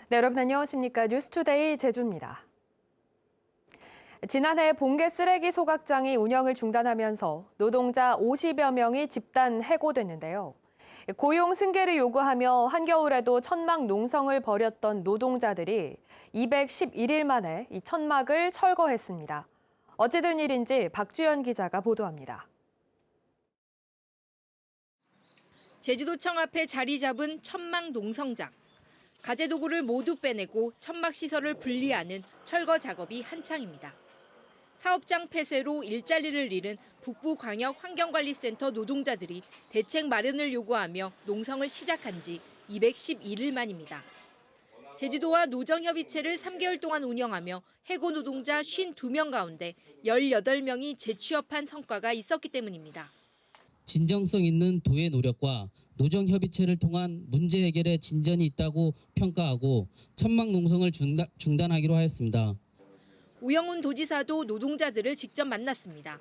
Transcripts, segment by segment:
네, 여러분 안녕하십니까? 뉴스투데이 제주입니다. 지난해 봉계 쓰레기 소각장이 운영을 중단하면서 노동자 50여 명이 집단 해고됐는데요. 고용 승계를 요구하며 한겨울에도 천막 농성을 벌였던 노동자들이 211일 만에 이 천막을 철거했습니다. 어찌된 일인지 박주연 기자가 보도합니다. 제주도청 앞에 자리 잡은 천막 농성장. 가재 도구를 모두 빼내고 천막 시설을 분리하는 철거 작업이 한창입니다. 사업장 폐쇄로 일자리를 잃은 북부광역환경관리센터 노동자들이 대책 마련을 요구하며 농성을 시작한 지 211일 만입니다. 제주도와 노정협의체를 3개월 동안 운영하며 해고 노동자 52명 가운데 18명이 재취업한 성과가 있었기 때문입니다. 진정성 있는 도의 노력과 노정협의체를 통한 문제 해결에 진전이 있다고 평가하고 천막 농성을 중단하기로 하였습니다. 우영훈 도지사도 노동자들을 직접 만났습니다.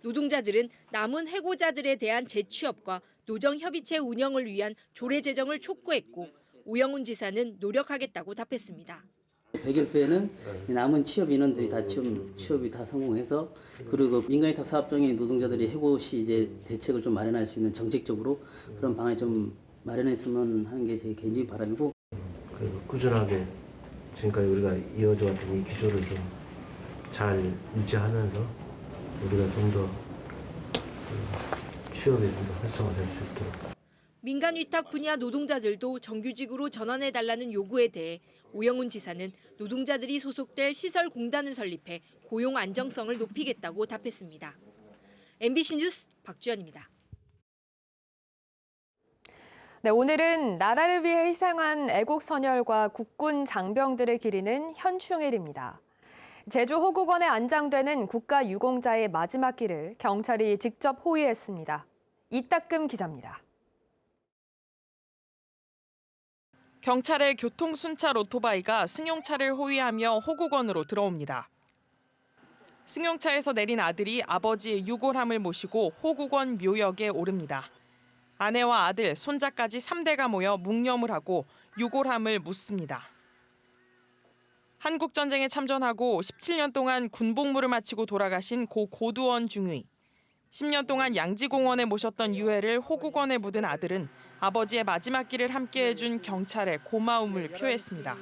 노동자들은 남은 해고자들에 대한 재취업과 노정협의체 운영을 위한 조례 제정을 촉구했고 우영훈 지사는 노력하겠다고 답했습니다. 100일 후에는 남은 취업 인원들이 다 취업이 다 성공해서 그리고 민간위탁 사업 중인 노동자들이 해고 시 이제 대책을 좀 마련할 수 있는 정책적으로 그런 방안이 좀 마련했으면 하는 게 제 개인적인 바람이고. 그리고 꾸준하게 지금까지 우리가 이어져 왔던 이 기조를 좀 잘 유지하면서 우리가 좀 더 취업이 좀 더 활성화될 수 있도록. 민간 위탁 분야 노동자들도 정규직으로 전환해달라는 요구에 대해 우영훈 지사는 노동자들이 소속될 시설공단을 설립해 고용 안정성을 높이겠다고 답했습니다. MBC 뉴스 박주연입니다. 네, 오늘은 나라를 위해 희생한 애국 선열과 국군 장병들을 기리는 현충일입니다. 제주 호국원에 안장되는 국가유공자의 마지막 길을 경찰이 직접 호위했습니다. 이따금 기자입니다. 경찰의 교통순찰 오토바이가 승용차를 호위하며 호국원으로 들어옵니다. 승용차에서 내린 아들이 아버지의 유골함을 모시고 호국원 묘역에 오릅니다. 아내와 아들, 손자까지 3대가 모여 묵념을 하고 유골함을 묻습니다. 한국전쟁에 참전하고 17년 동안 군복무를 마치고 돌아가신 고 고두원 중위. 10년 동안 양지공원에 모셨던 유해를 호국원에 묻은 아들은 아버지의 마지막 길을 함께 해준 경찰에 고마움을 표했습니다.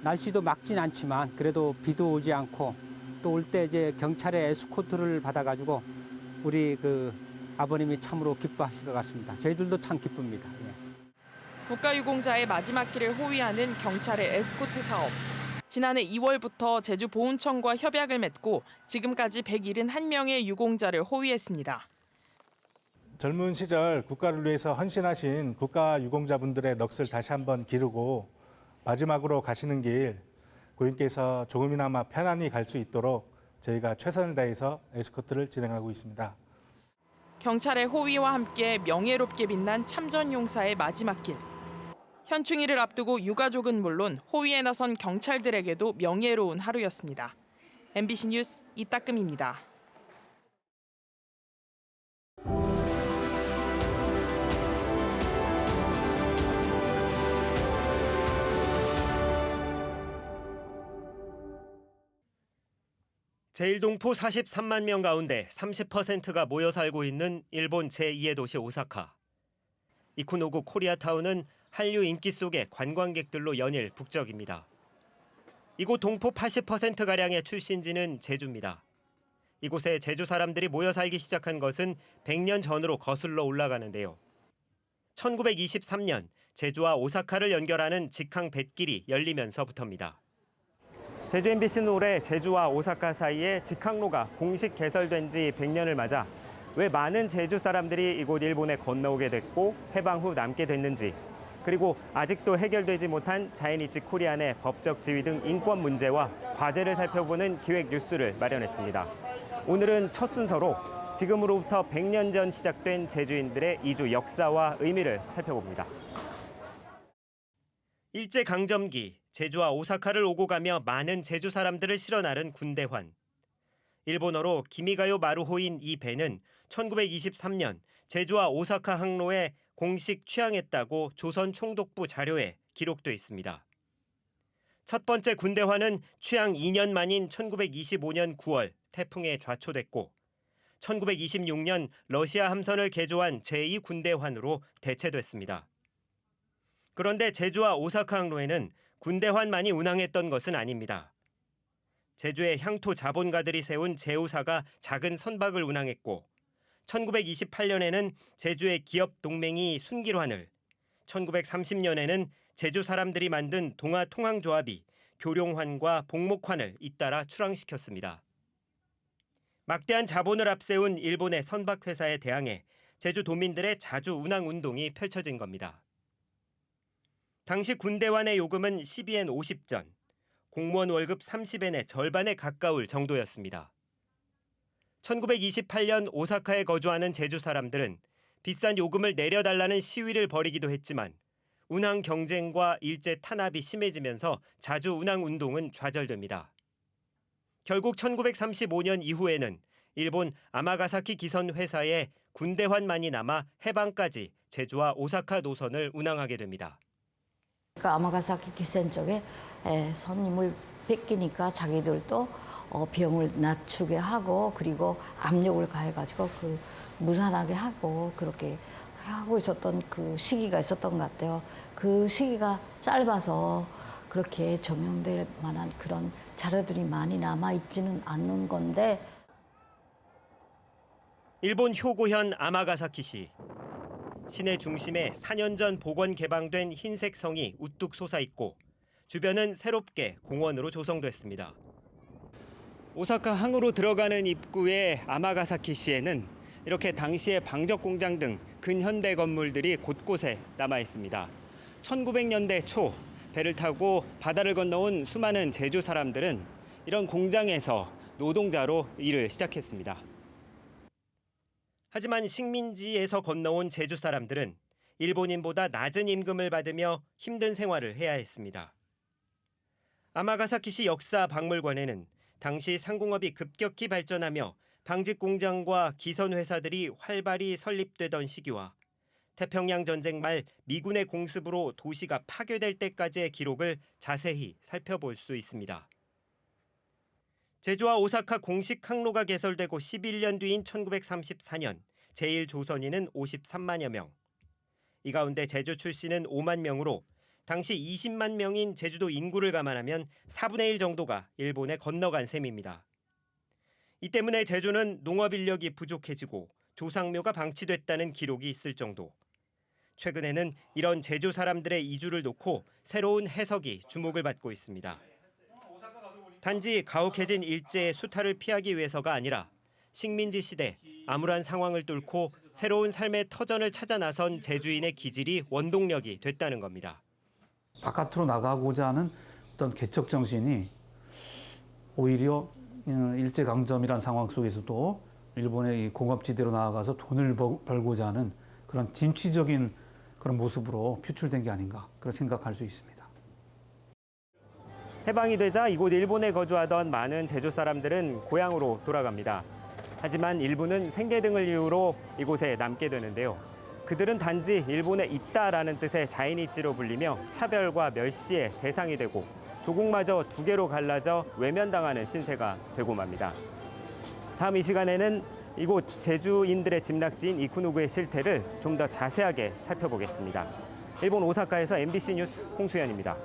날씨도 막진 않지만 그래도 비도 오지 않고 또 올 때 이제 경찰의 에스코트를 받아가지고 우리 아버님이 참으로 기뻐하실 것 같습니다. 저희들도 참 기쁩니다. 국가유공자의 마지막 길을 호위하는 경찰의 에스코트 사업. 지난해 2월부터 제주보훈청과 협약을 맺고 지금까지 171명의 유공자를 호위했습니다. 젊은 시절 국가를 위해서 헌신하신 국가유공자분들의 넋을 다시 한번 기르고 마지막으로 가시는 길 고인께서 조금이나마 편안히 갈 수 있도록 저희가 최선을 다해서 에스코트를 진행하고 있습니다. 경찰의 호위와 함께 명예롭게 빛난 참전용사의 마지막 길. 현충일을 앞두고 유가족은 물론 호위에 나선 경찰들에게도 명예로운 하루였습니다. MBC 뉴스 이따금입니다. 제1동포 43만 명 가운데 30%가 모여 살고 있는 일본 제2의 도시 오사카. 이쿠노구 코리아타운은 한류 인기 속에 관광객들로 연일 북적입니다. 이곳 동포 80%가량의 출신지는 제주입니다. 이곳에 제주 사람들이 모여 살기 시작한 것은 100년 전으로 거슬러 올라가는데요. 1923년 제주와 오사카를 연결하는 직항 뱃길이 열리면서부터입니다. 제주 MBC는 올해 제주와 오사카 사이에 직항로가 공식 개설된 지 100년을 맞아 왜 많은 제주 사람들이 이곳 일본에 건너오게 됐고 해방 후 남게 됐는지, 그리고 아직도 해결되지 못한 자이니치 코리안의 법적 지위 등 인권 문제와 과제를 살펴보는 기획 뉴스를 마련했습니다. 오늘은 첫 순서로 지금으로부터 100년 전 시작된 제주인들의 이주 역사와 의미를 살펴봅니다. 일제강점기, 제주와 오사카를 오고 가며 많은 제주 사람들을 실어 나른 군대환. 일본어로 기미가요 마루호인 이 배는 1923년 제주와 오사카 항로에 공식 취항했다고 조선 총독부 자료에 기록돼 있습니다. 첫 번째 군대환은 취양 2년 만인 1925년 9월 태풍에 좌초됐고 1926년 러시아 함선을 개조한 제2군대환으로 대체됐습니다. 그런데 제주와 오사카 항로에는 군대환만이 운항했던 것은 아닙니다. 제주의 향토 자본가들이 세운 제우사가 작은 선박을 운항했고 1928년에는 제주의 기업 동맹이 순길환을, 1930년에는 제주 사람들이 만든 동아통항조합이 교룡환과 복목환을 잇따라 출항시켰습니다. 막대한 자본을 앞세운 일본의 선박회사에 대항해 제주 도민들의 자주 운항 운동이 펼쳐진 겁니다. 당시 군대환의 요금은 12엔 50전, 공무원 월급 30엔의 절반에 가까울 정도였습니다. 1928년 오사카에 거주하는 제주 사람들은 비싼 요금을 내려달라는 시위를 벌이기도 했지만 운항 경쟁과 일제 탄압이 심해지면서 자주 운항 운동은 좌절됩니다. 결국 1935년 이후에는 일본 아마가사키 기선 회사에 군대환만이 남아 해방까지 제주와 오사카 노선을 운항하게 됩니다. 그 아마가사키 기센 쪽에 손님을 뺏기니까 자기들도 비용을 낮추게 하고 그리고 압력을 가해가지고 그 무산하게 하고 그렇게 하고 있었던 그 시기가 있었던 것 같아요. 그 시기가 짧아서 그렇게 적용될 만한 그런 자료들이 많이 남아있지는 않는 건데 일본 효고현 아마가사키시. 시내 중심에 4년 전 복원 개방된 흰색 성이 우뚝 솟아있고 주변은 새롭게 공원으로 조성됐습니다. 오사카 항으로 들어가는 입구의 아마가사키시에는 이렇게 당시의 방적 공장 등 근현대 건물들이 곳곳에 남아 있습니다. 1900년대 초 배를 타고 바다를 건너온 수많은 제주 사람들은 이런 공장에서 노동자로 일을 시작했습니다. 하지만 식민지에서 건너온 제주 사람들은 일본인보다 낮은 임금을 받으며 힘든 생활을 해야 했습니다. 아마가사키시 역사 박물관에는 당시 상공업이 급격히 발전하며 방직 공장과 기선 회사들이 활발히 설립되던 시기와 태평양 전쟁 말 미군의 공습으로 도시가 파괴될 때까지의 기록을 자세히 살펴볼 수 있습니다. 제주와 오사카 공식 항로가 개설되고 11년 뒤인 1934년 제1조선인은 53만여 명. 이 가운데 제주 출신은 5만 명으로 당시 20만 명인 제주도 인구를 감안하면 4분의 1 정도가 일본에 건너간 셈입니다. 이 때문에 제주는 농업 인력이 부족해지고 조상묘가 방치됐다는 기록이 있을 정도. 최근에는 이런 제주 사람들의 이주를 놓고 새로운 해석이 주목을 받고 있습니다. 단지 가혹해진 일제의 수탈을 피하기 위해서가 아니라 식민지 시대 암울한 상황을 뚫고 새로운 삶의 터전을 찾아 나선 제주인의 기질이 원동력이 됐다는 겁니다. 바깥으로 나가고자 하는 어떤 개척 정신이 오히려 일제강점이란 상황 속에서도 일본의 공업지대로 나아가서 돈을 벌고자 하는 그런 진취적인 그런 모습으로 표출된 게 아닌가 그런 생각할 수 있습니다. 해방이 되자 이곳 일본에 거주하던 많은 제주 사람들은 고향으로 돌아갑니다. 하지만 일부는 생계 등을 이유로 이곳에 남게 되는데요. 그들은 단지 일본에 있다라는 뜻의 자인이찌로 불리며 차별과 멸시의 대상이 되고 조국마저 두 개로 갈라져 외면당하는 신세가 되고 맙니다. 다음 이 시간에는 이곳 제주인들의 집락지인 이쿠누구의 실태를 좀 더 자세하게 살펴보겠습니다. 일본 오사카에서 MBC 뉴스 홍수연입니다.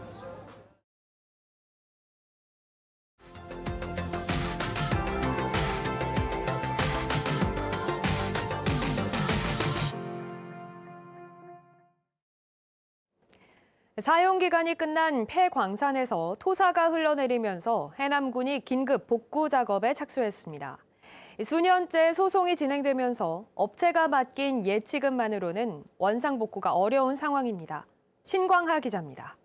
사용기간이 끝난 폐광산에서 토사가 흘러내리면서 해남군이 긴급 복구 작업에 착수했습니다. 수년째 소송이 진행되면서 업체가 맡긴 예치금만으로는 원상복구가 어려운 상황입니다. 신광하 기자입니다.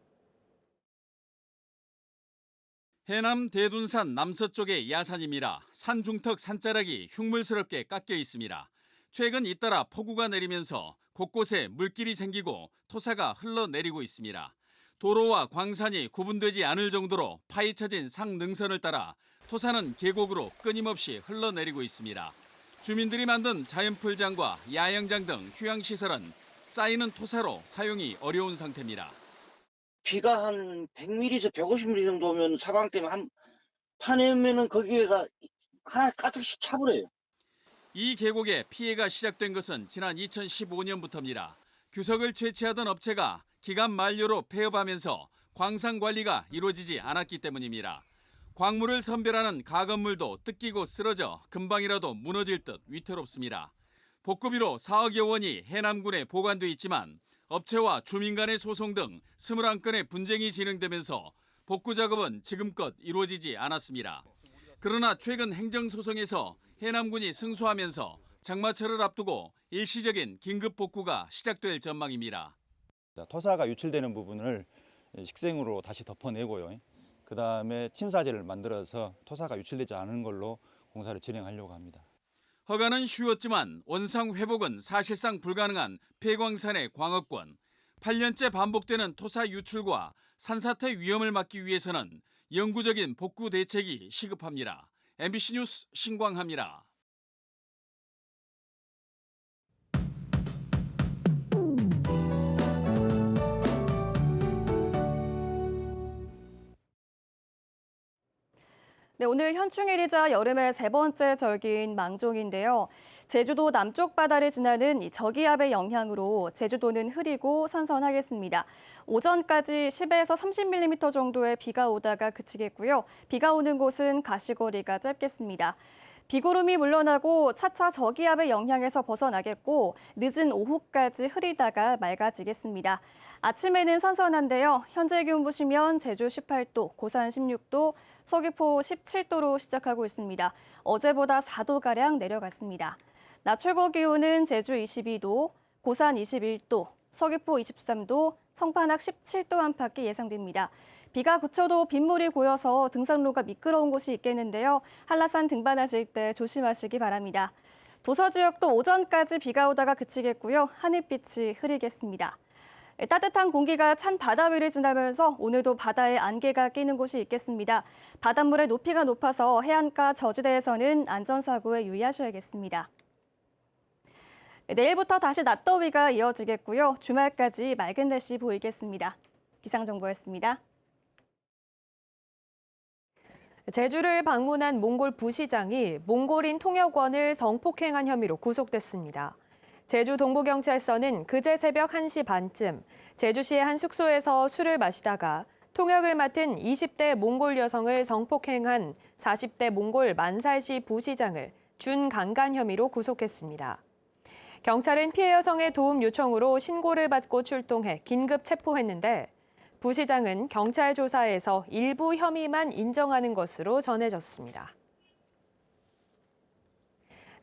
해남 대둔산 남서쪽의 야산입니다. 산 중턱 산자락이 흉물스럽게 깎여 있습니다. 최근 잇따라 폭우가 내리면서 곳곳에 물길이 생기고 토사가 흘러내리고 있습니다. 도로와 광산이 구분되지 않을 정도로 파헤쳐진 상능선을 따라 토사는 계곡으로 끊임없이 흘러내리고 있습니다. 주민들이 만든 자연풀장과 야영장 등 휴양시설은 쌓이는 토사로 사용이 어려운 상태입니다. 비가 한 100mm에서 150mm 정도 오면 사방 때문에 한 파내면은 거기에가 하나 가득씩 차버려요. 이 계곡에 피해가 시작된 것은 지난 2015년부터입니다. 규석을 채취하던 업체가 기간 만료로 폐업하면서 광산 관리가 이루어지지 않았기 때문입니다. 광물을 선별하는 가건물도 뜯기고 쓰러져 금방이라도 무너질 듯 위태롭습니다. 복구비로 4억여 원이 해남군에 보관돼 있지만 업체와 주민 간의 소송 등 21건의 분쟁이 진행되면서 복구 작업은 지금껏 이루어지지 않았습니다. 그러나 최근 행정소송에서 해남군이 승소하면서 장마철을 앞두고 일시적인 긴급 복구가 시작될 전망입니다. 토사가 유출되는 부분을 식생으로 다시 덮어내고요. 그다음에 침사제를 만들어서 토사가 유출되지 않은 걸로 공사를 진행하려고 합니다. 허가는 쉬웠지만 원상 회복은 사실상 불가능한 폐광산의 광업권. 8년째 반복되는 토사 유출과 산사태 위험을 막기 위해서는 영구적인 복구 대책이 시급합니다. MBC 뉴스 신광하입니다. 네, 오늘 현충일이자 여름의 세 번째 절기인 망종인데요. 제주도 남쪽 바다를 지나는 이 저기압의 영향으로 제주도는 흐리고 선선하겠습니다. 오전까지 10에서 30mm 정도의 비가 오다가 그치겠고요. 비가 오는 곳은 가시거리가 짧겠습니다. 비구름이 물러나고 차차 저기압의 영향에서 벗어나겠고 늦은 오후까지 흐리다가 맑아지겠습니다. 아침에는 선선한데요. 현재 기온 보시면 제주 18도, 고산 16도, 서귀포 17도로 시작하고 있습니다. 어제보다 4도가량 내려갔습니다. 낮 최고 기온은 제주 22도, 고산 21도, 서귀포 23도, 성판악 17도 안팎이 예상됩니다. 비가 그쳐도 빗물이 고여서 등산로가 미끄러운 곳이 있겠는데요. 한라산 등반하실 때 조심하시기 바랍니다. 도서 지역도 오전까지 비가 오다가 그치겠고요. 하늘빛이 흐리겠습니다. 따뜻한 공기가 찬 바다 위를 지나면서 오늘도 바다에 안개가 끼는 곳이 있겠습니다. 바닷물의 높이가 높아서 해안가 저지대에서는 안전사고에 유의하셔야겠습니다. 내일부터 다시 낮더위가 이어지겠고요. 주말까지 맑은 날씨 보이겠습니다. 기상정보였습니다. 제주를 방문한 몽골 부시장이 몽골인 통역원을 성폭행한 혐의로 구속됐습니다. 제주 동부경찰서는 그제 새벽 1시 반쯤 제주시의 한 숙소에서 술을 마시다가 통역을 맡은 20대 몽골 여성을 성폭행한 40대 몽골 만살시 부시장을 준강간 혐의로 구속했습니다. 경찰은 피해 여성의 도움 요청으로 신고를 받고 출동해 긴급 체포했는데 부시장은 경찰 조사에서 일부 혐의만 인정하는 것으로 전해졌습니다.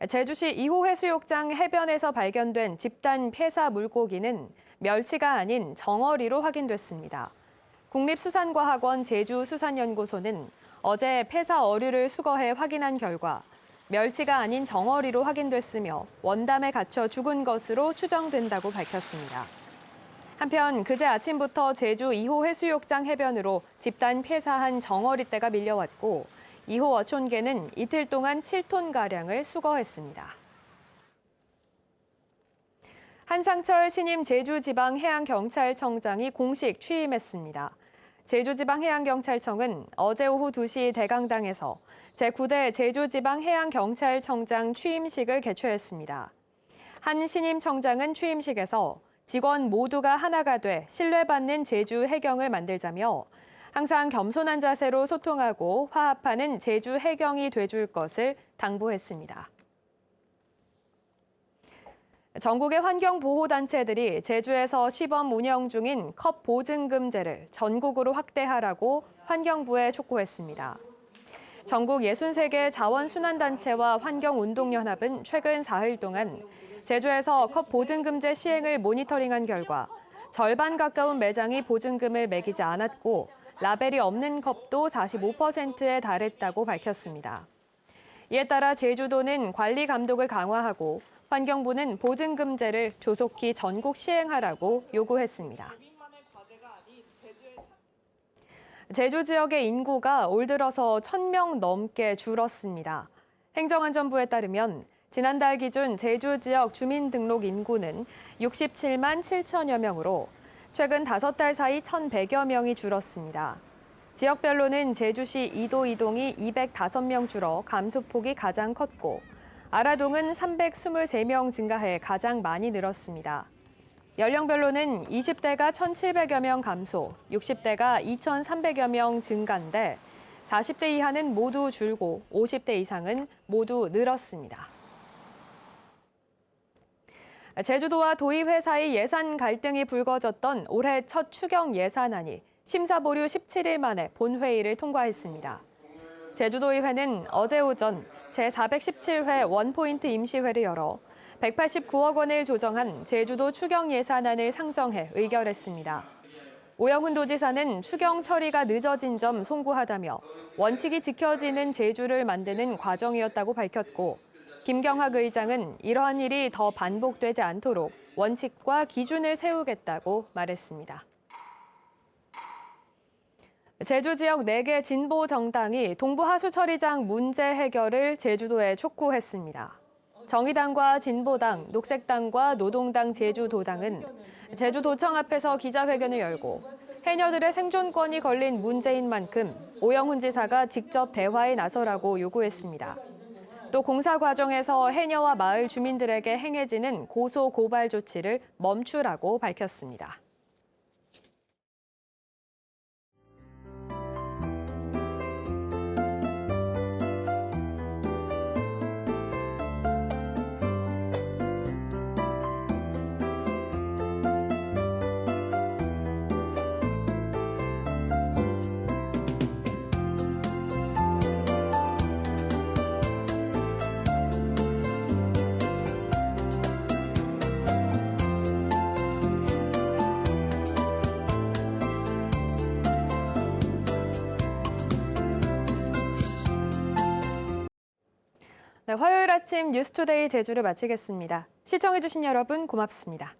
제주시 2호 해수욕장 해변에서 발견된 집단 폐사 물고기는 멸치가 아닌 정어리로 확인됐습니다. 국립수산과학원 제주수산연구소는 어제 폐사 어류를 수거해 확인한 결과 멸치가 아닌 정어리로 확인됐으며 원담에 갇혀 죽은 것으로 추정된다고 밝혔습니다. 한편 그제 아침부터 제주 2호 해수욕장 해변으로 집단 폐사한 정어리떼가 밀려왔고 2호 어촌개는 이틀 동안 7톤가량을 수거했습니다. 한상철 신임 제주지방해양경찰청장이 공식 취임했습니다. 제주지방해양경찰청은 어제 오후 2시 대강당에서 제9대 제주지방해양경찰청장 취임식을 개최했습니다. 한 신임 청장은 취임식에서 직원 모두가 하나가 돼 신뢰받는 제주 해경을 만들자며 항상 겸손한 자세로 소통하고 화합하는 제주 해경이 돼줄 것을 당부했습니다. 전국의 환경보호단체들이 제주에서 시범 운영 중인 컵 보증금제를 전국으로 확대하라고 환경부에 촉구했습니다. 전국 63개 자원순환단체와 환경운동연합은 최근 4일 동안 제주에서 컵 보증금제 시행을 모니터링한 결과 절반 가까운 매장이 보증금을 매기지 않았고 라벨이 없는 컵도 45%에 달했다고 밝혔습니다. 이에 따라 제주도는 관리 감독을 강화하고 환경부는 보증금제를 조속히 전국 시행하라고 요구했습니다. 제주 지역의 인구가 올 들어서 1,000명 넘게 줄었습니다. 행정안전부에 따르면 지난달 기준 제주 지역 주민등록 인구는 67만 7천여 명으로 최근 5달 사이 1,100여 명이 줄었습니다. 지역별로는 제주시 이도 이동이 205명 줄어 감소폭이 가장 컸고 아라동은 323명 증가해 가장 많이 늘었습니다. 연령별로는 20대가 1,700여 명 감소, 60대가 2,300여 명 증가인데 40대 이하는 모두 줄고 50대 이상은 모두 늘었습니다. 제주도와 도의회 사이 예산 갈등이 불거졌던 올해 첫 추경 예산안이 심사 보류 17일 만에 본회의를 통과했습니다. 제주도의회는 어제 오전 제417회 원포인트 임시회를 열어 189억 원을 조정한 제주도 추경 예산안을 상정해 의결했습니다. 오영훈 도지사는 추경 처리가 늦어진 점 송구하다며 원칙이 지켜지는 제주를 만드는 과정이었다고 밝혔고 김경학 의장은 이러한 일이 더 반복되지 않도록 원칙과 기준을 세우겠다고 말했습니다. 제주 지역 4개 진보 정당이 동부 하수 처리장 문제 해결을 제주도에 촉구했습니다. 정의당과 진보당, 녹색당과 노동당 제주도당은 제주도청 앞에서 기자회견을 열고 해녀들의 생존권이 걸린 문제인 만큼 오영훈 지사가 직접 대화에 나서라고 요구했습니다. 또 공사 과정에서 해녀와 마을 주민들에게 행해지는 고소 고발 조치를 멈추라고 밝혔습니다. 네, 화요일 아침 뉴스투데이 제주를 마치겠습니다. 시청해주신 여러분 고맙습니다.